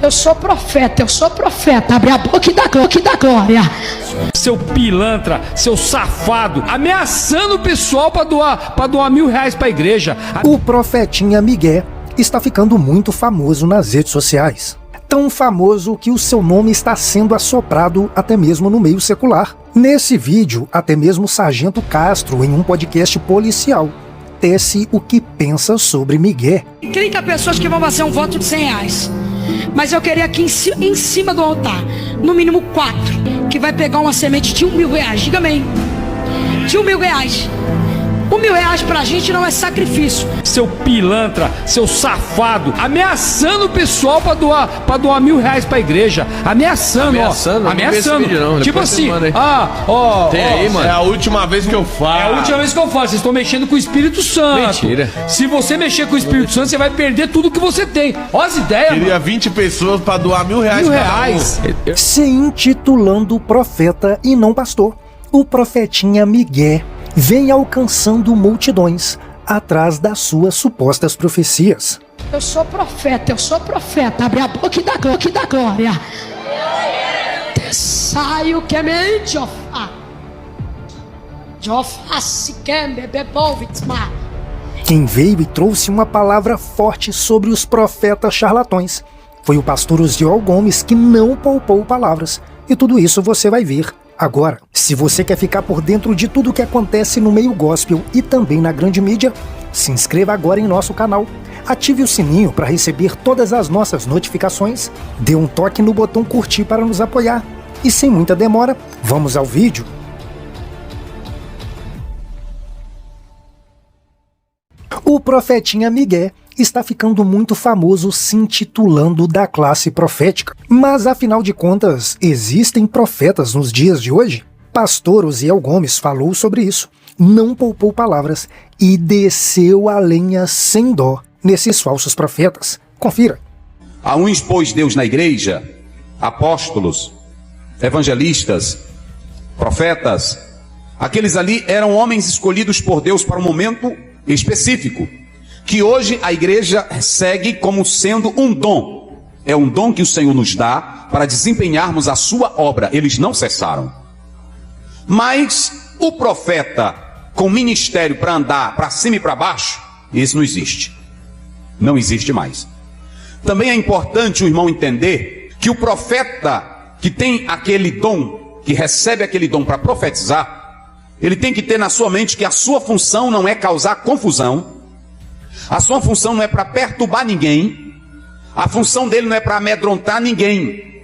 Eu sou profeta. Abre a boca e dá glória. Seu pilantra, seu safado, ameaçando o pessoal pra doar R$1.000 pra igreja. O profetinha Miguel está ficando muito famoso nas redes sociais. Tão famoso que o seu nome está sendo assoprado até mesmo no meio secular. Nesse vídeo, até mesmo o Sargento Castro, em um podcast policial, tece o que pensa sobre Miguel. 30 pessoas que vão fazer um voto de R$100. Mas eu queria aqui em cima do altar, no mínimo 4, que vai pegar uma semente de R$1.000. Diga amém. De R$1.000. R$1.000 pra gente não é sacrifício. Seu pilantra, seu safado, ameaçando o pessoal pra doar R$1.000 pra igreja. Ameaçando. Não, tipo assim, tem aí, mano. É a última vez que eu falo. É a última vez que eu falo. Vocês estão mexendo com o Espírito Santo. Mentira. Se você mexer com o Espírito Santo, você vai perder tudo que você tem. Olha as ideias, Queria mano. 20 pessoas pra doar R$1.000 cada um. Se intitulando profeta e não pastor, o profetinha Miguel vem alcançando multidões atrás das suas supostas profecias. Eu sou profeta. Abre a boca e dá glória. Saio que me Jofa se quer beber polvitzma. Quem veio e trouxe uma palavra forte sobre os profetas charlatões foi o pastor Osiel Gomes, que não poupou palavras. E tudo isso você vai ver agora. Se você quer ficar por dentro de tudo o que acontece no meio gospel e também na grande mídia, se inscreva agora em nosso canal, ative o sininho para receber todas as nossas notificações, dê um toque no botão curtir para nos apoiar. E sem muita demora, vamos ao vídeo. O profetinha Miguel está ficando muito famoso se intitulando da classe profética. Mas afinal de contas, existem profetas nos dias de hoje? Pastor Osiel Gomes falou sobre isso, não poupou palavras e desceu a lenha sem dó nesses falsos profetas. Confira. A uns pôs Deus na igreja, apóstolos, evangelistas, profetas. Aqueles ali eram homens escolhidos por Deus para um momento específico, que hoje a igreja segue como sendo um dom. É um dom que o Senhor nos dá para desempenharmos a sua obra. Eles não cessaram. Mas o profeta com ministério para andar para cima e para baixo, esse não existe. Não existe mais. Também é importante o irmão entender que o profeta que tem aquele dom, que recebe aquele dom para profetizar, ele tem que ter na sua mente que a sua função não é causar confusão. A sua função não é para perturbar ninguém. A função dele não é para amedrontar ninguém.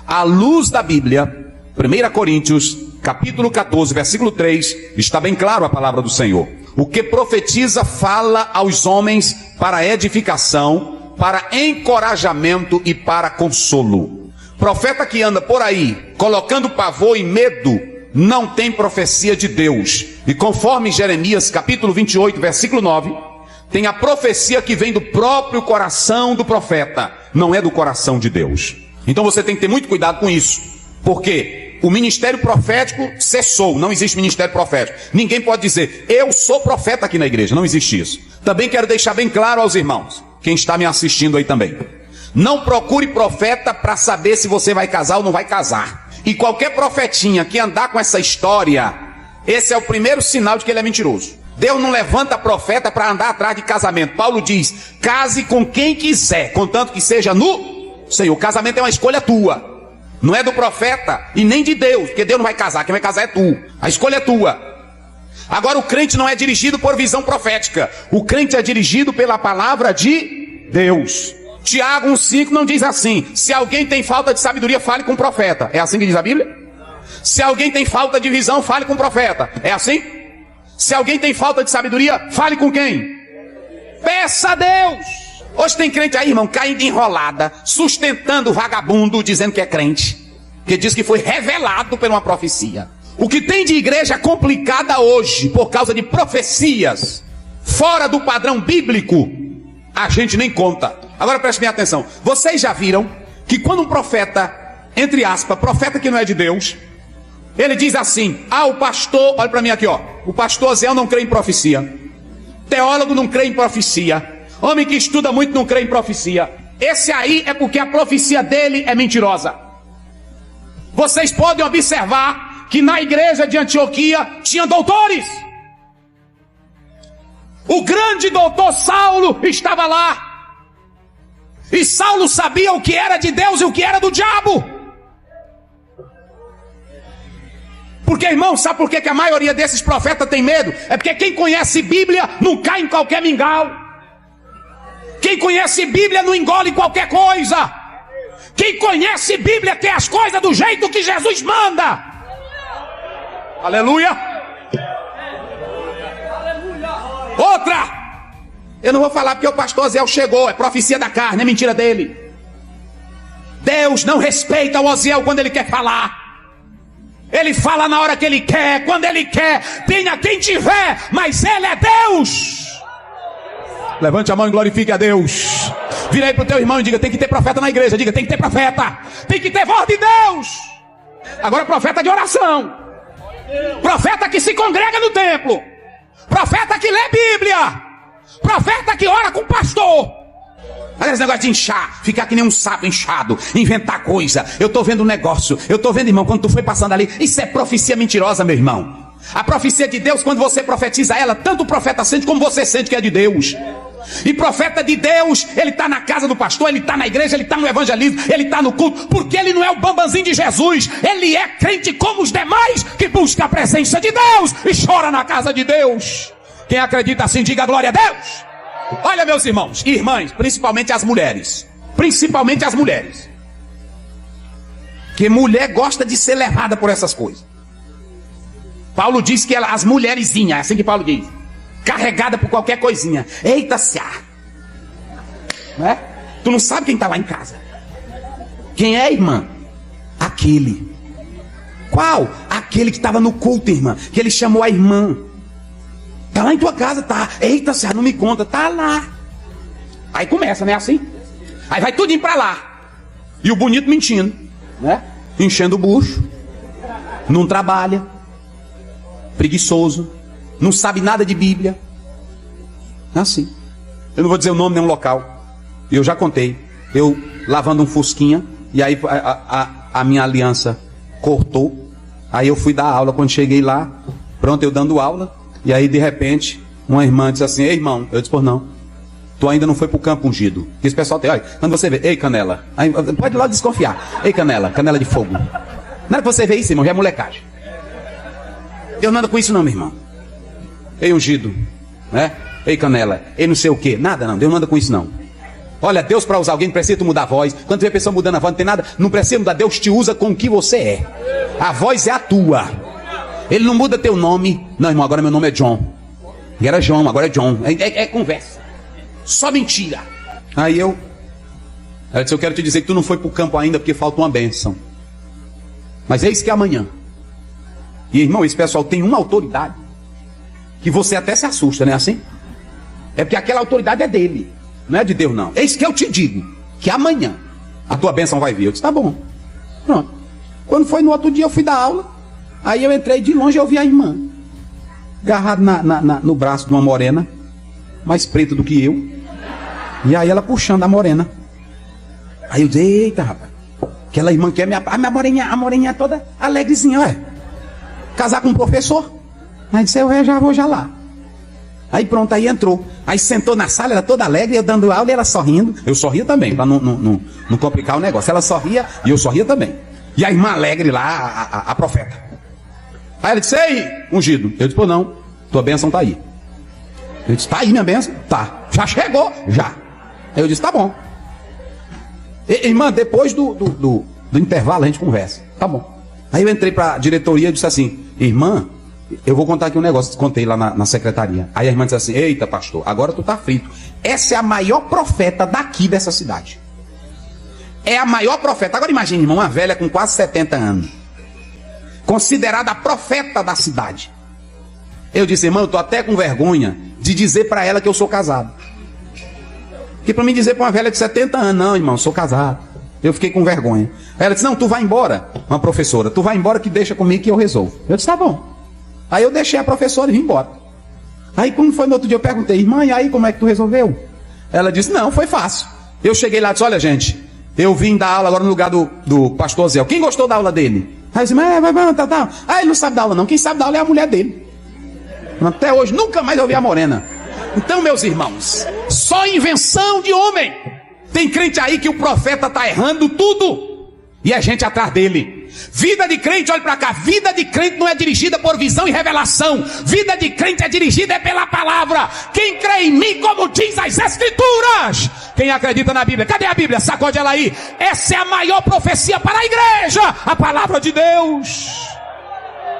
À luz da Bíblia, 1 Coríntios, capítulo 14, versículo 3, está bem claro a palavra do Senhor. O que profetiza fala aos homens para edificação, para encorajamento e para consolo. Profeta que anda por aí colocando pavor e medo não tem profecia de Deus. E conforme Jeremias capítulo 28, versículo 9, tem a profecia que vem do próprio coração do profeta, não é do coração de Deus. Então você tem que ter muito cuidado com isso, porque o ministério profético cessou, não existe ministério profético. Ninguém pode dizer, eu sou profeta aqui na igreja, não existe isso. Também quero deixar bem claro aos irmãos, quem está me assistindo aí também. Não procure profeta para saber se você vai casar ou não vai casar. E qualquer profetinha que andar com essa história, esse é o primeiro sinal de que ele é mentiroso. Deus não levanta profeta para andar atrás de casamento. Paulo diz, case com quem quiser, contanto que seja no Senhor. O casamento é uma escolha tua, não é do profeta e nem de Deus, porque Deus não vai casar, quem vai casar é tu. A escolha é tua. Agora o crente não é dirigido por visão profética, o crente é dirigido pela palavra de Deus. Tiago 1,5 não diz assim, se alguém tem falta de sabedoria, fale com o profeta. É assim que diz a Bíblia? Se alguém tem falta de visão, fale com o profeta. É assim? Se alguém tem falta de sabedoria, fale com quem? Peça a Deus. Hoje tem crente aí, irmão, caindo enrolada, sustentando o vagabundo, dizendo que é crente, que diz que foi revelado por uma profecia. O que tem de igreja complicada hoje, por causa de profecias, fora do padrão bíblico, a gente nem conta. Agora preste bem atenção. Vocês já viram que quando um profeta, entre aspas, profeta que não é de Deus, ele diz assim, o pastor, olha para mim aqui, ó, o pastor Osiel não crê em profecia, teólogo não crê em profecia, homem que estuda muito não crê em profecia. esse aí é porque a profecia dele é mentirosa. Vocês podem observar que na igreja de Antioquia tinha doutores. O grande doutor Saulo estava lá. E Saulo sabia o que era de Deus e o que era do diabo. Porque, irmão, sabe por que a maioria desses profetas tem medo? É porque quem conhece Bíblia não cai em qualquer mingau. Quem conhece Bíblia não engole qualquer coisa. Quem conhece Bíblia quer as coisas do jeito que Jesus manda. Aleluia. Outra. Eu não vou falar porque o pastor Oziel chegou. É profecia da carne, é mentira dele. Deus não respeita o Oziel quando ele quer falar. Ele fala na hora que ele quer, quando ele quer. Tenha quem tiver, mas ele é Deus. Levante a mão e glorifique a Deus. Vira aí pro teu irmão e diga: tem que ter profeta na igreja. Diga: tem que ter profeta. Tem que ter voz de Deus. Agora profeta de oração. Profeta que se congrega no templo. Profeta que lê Bíblia. Profeta que ora com o pastor. Olha esse negócio de inchar, ficar que nem um sapo inchado, inventar coisa. Eu tô vendo um negócio, eu tô vendo, irmão, quando tu foi passando ali. Isso é profecia mentirosa, meu irmão. A profecia de Deus, quando você profetiza ela, tanto o profeta sente como você sente que é de Deus. E profeta de Deus, ele está na casa do pastor, ele está na igreja, ele está no evangelismo, ele está no culto, porque ele não é o bambanzinho de Jesus. Ele é crente como os demais, que busca a presença de Deus e chora na casa de Deus. Quem acredita assim, diga glória a Deus. Olha, meus irmãos e irmãs, principalmente as mulheres, que mulher gosta de ser levada por essas coisas. Paulo diz que as mulherzinhas, é assim que Paulo diz, carregada por qualquer coisinha. Eita, não é? Tu não sabe quem está lá em casa. Quem é, irmã? Aquele. Qual? Aquele que estava no culto, irmã, que ele chamou a irmã. Tá lá em tua casa, tá? Eita, não me conta, tá lá. Aí começa, né, assim? Aí vai tudinho pra lá. E o bonito mentindo, né? Enchendo o bucho. Não trabalha. Preguiçoso. Não sabe nada de Bíblia. Assim. Eu não vou dizer o nome nem o local. Eu já contei. Eu lavando um fusquinha. E aí a minha aliança cortou. Aí eu fui dar aula. Quando cheguei lá, pronto, eu dando aula. E aí de repente uma irmã disse assim: ei, irmão. Eu disse: por não, tu ainda não foi pro campo ungido. Que esse pessoal tem, olha, quando você vê, ei, canela, aí, pode logo desconfiar. Ei, canela de fogo. Não é que você vê isso, irmão, já é molecagem. Eu não ando com isso não, meu irmão. Ei, ungido, né? Ei, canela, ei, não sei o que. Nada não, Deus não anda com isso não. Olha, Deus para usar alguém não precisa tu mudar a voz. Quando tu vê a pessoa mudando a voz, não tem nada, não precisa mudar. Deus te usa com o que você é. A voz é a tua. Ele não muda teu nome. Não, irmão, agora meu nome é John. E era João, agora é John. É conversa. Só mentira. Aí ela disse: eu quero te dizer que tu não foi pro campo ainda porque falta uma bênção. Mas eis que é amanhã. E irmão, esse pessoal tem uma autoridade que você até se assusta, não é assim? É porque aquela autoridade é dele, não é de Deus não. Eis que eu te digo que amanhã a tua bênção vai vir. Eu disse: tá bom. Pronto. Quando foi no outro dia eu fui dar aula. Aí eu entrei de longe e eu vi a irmã agarrada no braço de uma morena, mais preta do que eu. E aí ela puxando a morena. Aí eu disse: eita, rapaz, aquela irmã que é a moreninha toda alegrezinha, ué. Casar com um professor. Aí disse: eu já vou já lá. Aí pronto, aí entrou. Aí sentou na sala, ela toda alegre, eu dando aula e ela sorrindo. Eu sorria também, para não complicar o negócio. Ela sorria e eu sorria também. E a irmã alegre lá, a profeta. Aí ela disse: ei, ungido. Eu disse: pô, não, tua bênção tá aí. Eu disse: tá aí minha bênção? Tá. Já chegou? Já. Aí eu disse: tá bom. Irmã, depois do intervalo a gente conversa. Tá bom. Aí eu entrei pra diretoria e disse assim: irmã, eu vou contar aqui um negócio. Contei lá na secretaria. Aí a irmã disse assim: eita, pastor, agora tu tá frito. Essa é a maior profeta daqui dessa cidade. É a maior profeta. Agora imagine, irmão, uma velha com quase 70 anos. Considerada a profeta da cidade. Eu disse: irmão, eu tô até com vergonha de dizer para ela que eu sou casado. Porque para mim dizer para uma velha de 70 anos: não, irmão, eu sou casado. Eu fiquei com vergonha. Aí ela disse: não, tu vai embora. Uma professora: tu vai embora que deixa comigo que eu resolvo. Eu disse: tá bom. Aí eu deixei a professora e vim embora. Aí quando foi no outro dia eu perguntei: irmã, e aí como é que tu resolveu? Ela disse: não, foi fácil. Eu cheguei lá e disse, olha gente, eu vim dar aula agora no lugar do pastor Zé. Quem gostou da aula dele? Aí eu disse, mas tá. Ah, ele não sabe dar aula não, quem sabe dar aula é a mulher dele. Até hoje, nunca mais eu vi a morena. Então, meus irmãos, só invenção de homem. Tem crente aí que o profeta está errando tudo e a gente atrás dele. Vida de crente, olha para cá, vida de crente não é dirigida por visão e revelação. Vida de crente é dirigida pela palavra. Quem crê em mim, como diz as escrituras. Quem acredita na Bíblia, cadê a Bíblia? Sacode ela aí. Essa é a maior profecia para a igreja, a palavra de Deus.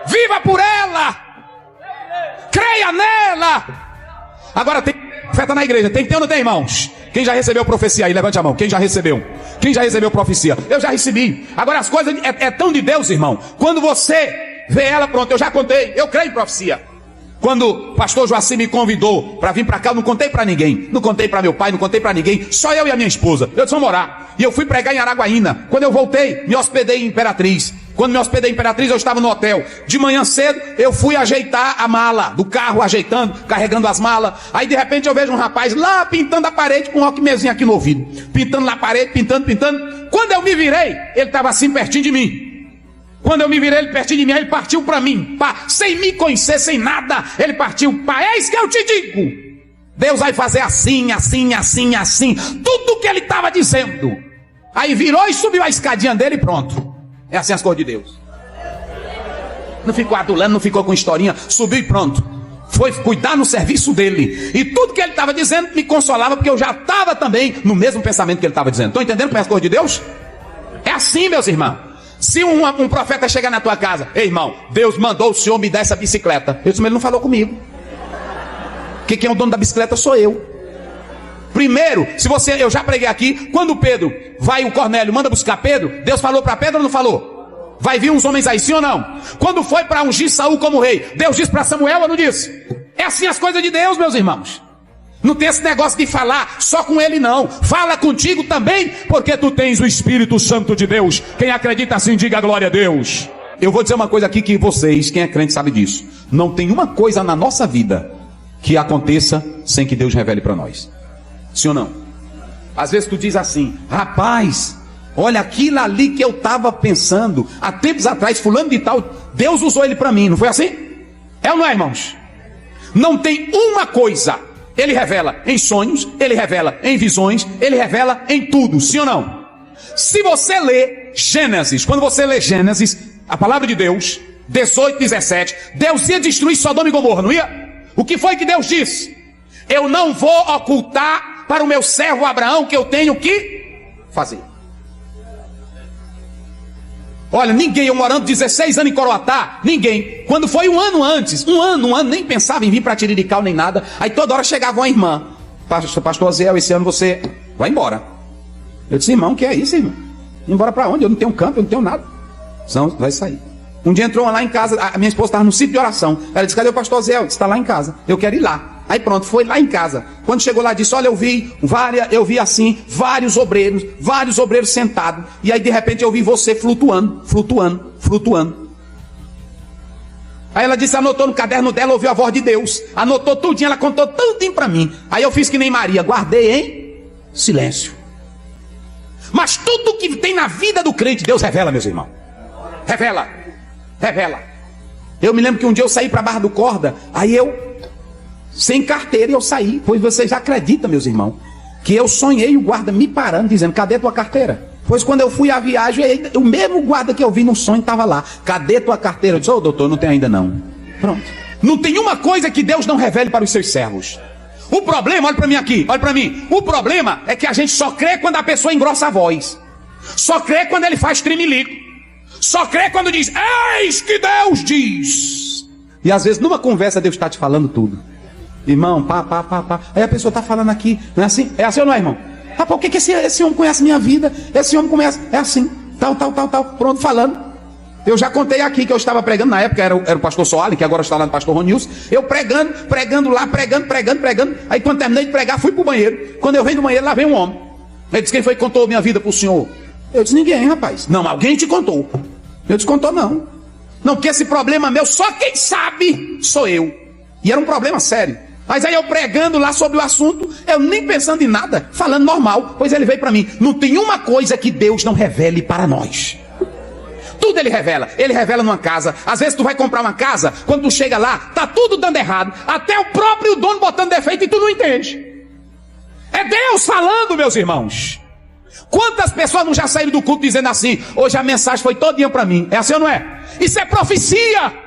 Viva por ela, creia nela. Agora tem profeta na igreja, tem que ter ou não tem, irmãos? Quem já recebeu profecia aí? Levante a mão. Quem já recebeu? Quem já recebeu profecia? Eu já recebi. Agora as coisas é tão de Deus, irmão. Quando você vê ela, pronto, eu já contei. Eu creio em profecia. Quando o pastor Joacim me convidou para vir para cá, eu não contei para ninguém. Não contei para meu pai, não contei para ninguém. Só eu e a minha esposa. Eu disse, vamos morar. E eu fui pregar em Araguaína. Quando eu voltei, me hospedei em Imperatriz. Quando me hospedei em Imperatriz, eu estava no hotel. De manhã cedo, eu fui ajeitar a mala do carro, ajeitando, carregando as malas. Aí, de repente, eu vejo um rapaz lá pintando a parede com um rockmezinho aqui no ouvido. Pintando na parede, pintando. Quando eu me virei, ele estava assim pertinho de mim. Quando eu me virei, ele pertinho de mim, ele partiu para mim. Pá, sem me conhecer, sem nada. Ele partiu, pá, eis que eu te digo. Deus vai fazer assim. Tudo que ele estava dizendo. Aí virou e subiu a escadinha dele e pronto. É assim as coisas de Deus. Não ficou adulando, não ficou com historinha. Subiu e pronto. Foi cuidar no serviço dele. E tudo que ele estava dizendo me consolava, porque eu já estava também no mesmo pensamento que ele estava dizendo. Estão entendendo como é as coisas de Deus? É assim, meus irmãos. Se um profeta chegar na tua casa, ei irmão, Deus mandou o senhor me dar essa bicicleta. Eu disse, mas ele não falou comigo. Porque quem é o dono da bicicleta sou eu. Primeiro, eu já preguei aqui, quando Pedro vai, o Cornélio manda buscar Pedro, Deus falou para Pedro ou não falou? Vai vir uns homens aí, sim ou não? Quando foi para ungir Saul como rei, Deus disse para Samuel ou não disse? É assim as coisas de Deus, meus irmãos. Não tem esse negócio de falar só com ele não. Fala contigo também, porque tu tens o Espírito Santo de Deus. Quem acredita assim, diga glória a Deus. Eu vou dizer uma coisa aqui que vocês, quem é crente sabe disso. Não tem uma coisa na nossa vida que aconteça sem que Deus revele para nós. Sim ou não? Às vezes tu diz assim, rapaz, olha aquilo ali que eu estava pensando há tempos atrás, fulano de tal, Deus usou ele para mim, não foi assim? É ou não é, irmãos? Não tem uma coisa, ele revela em sonhos, ele revela em visões, ele revela em tudo, sim ou não? Se você lê Gênesis, quando você lê Gênesis, a palavra de Deus, 18, 17, Deus ia destruir Sodoma e Gomorra, não ia? O que foi que Deus disse? Eu não vou ocultar para o meu servo Abraão que eu tenho que fazer. Olha, ninguém, eu morando 16 anos em Coroatá, ninguém, quando foi um ano antes, um ano, nem pensava em vir para Tirirical nem nada, aí toda hora chegava uma irmã, pastor Zé, esse ano você vai embora. Eu disse, irmão, que é isso, irmão? Embora para onde? Eu não tenho campo, eu não tenho nada. Não, vai sair. Um dia entrou lá em casa, a minha esposa estava no sítio de oração, ela disse, cadê o pastor Zé? Eu disse, está lá em casa, eu quero ir lá. Aí pronto, foi lá em casa. Quando chegou lá, disse, olha, eu vi assim, vários obreiros sentados. E aí de repente eu vi você flutuando. Aí ela disse, anotou no caderno dela, ouviu a voz de Deus. Anotou tudinho, ela contou tudinho para mim. Aí eu fiz que nem Maria, guardei em silêncio. Mas tudo que tem na vida do crente, Deus revela, meus irmãos. Revela. Eu me lembro que um dia eu saí para a Barra do Corda, aí eu... sem carteira eu saí, pois vocês acreditam, meus irmãos, que eu sonhei o guarda me parando, dizendo, cadê tua carteira? Pois quando eu fui à viagem, o mesmo guarda que eu vi no sonho estava lá, cadê tua carteira? Eu disse, doutor, não tem ainda não. Pronto. Não tem uma coisa que Deus não revele para os seus servos. O problema, olha para mim aqui, olha para mim, o problema é que a gente só crê quando a pessoa engrossa a voz, só crê quando ele faz tremelico, só crê quando diz, eis que Deus diz. E às vezes numa conversa Deus está te falando tudo. Irmão, pá. Aí a pessoa está falando aqui, não é assim? É assim ou não é, irmão? Rapaz, por que esse homem conhece minha vida? Esse homem conhece, é assim, tal, pronto, falando. Eu já contei aqui que eu estava pregando, na época era o pastor Soalen, que agora está lá no pastor Ronilson. Eu pregando lá, pregando. Aí quando terminei de pregar, fui para o banheiro. Quando eu venho do banheiro, lá vem um homem. Ele disse, quem foi que contou minha vida para o senhor? Eu disse, ninguém, rapaz. Não, alguém te contou. Eu disse, contou não, porque esse problema meu, só quem sabe sou eu. E era um problema sério. Mas aí eu pregando lá sobre o assunto, eu nem pensando em nada, falando normal, pois ele veio para mim. Não tem uma coisa que Deus não revele para nós. Tudo ele revela numa casa. Às vezes tu vai comprar uma casa, quando tu chega lá, tá tudo dando errado, até o próprio dono botando defeito e tu não entende. É Deus falando, meus irmãos. Quantas pessoas não já saíram do culto dizendo assim: hoje a mensagem foi todinha para mim? É assim ou não é? Isso é profecia.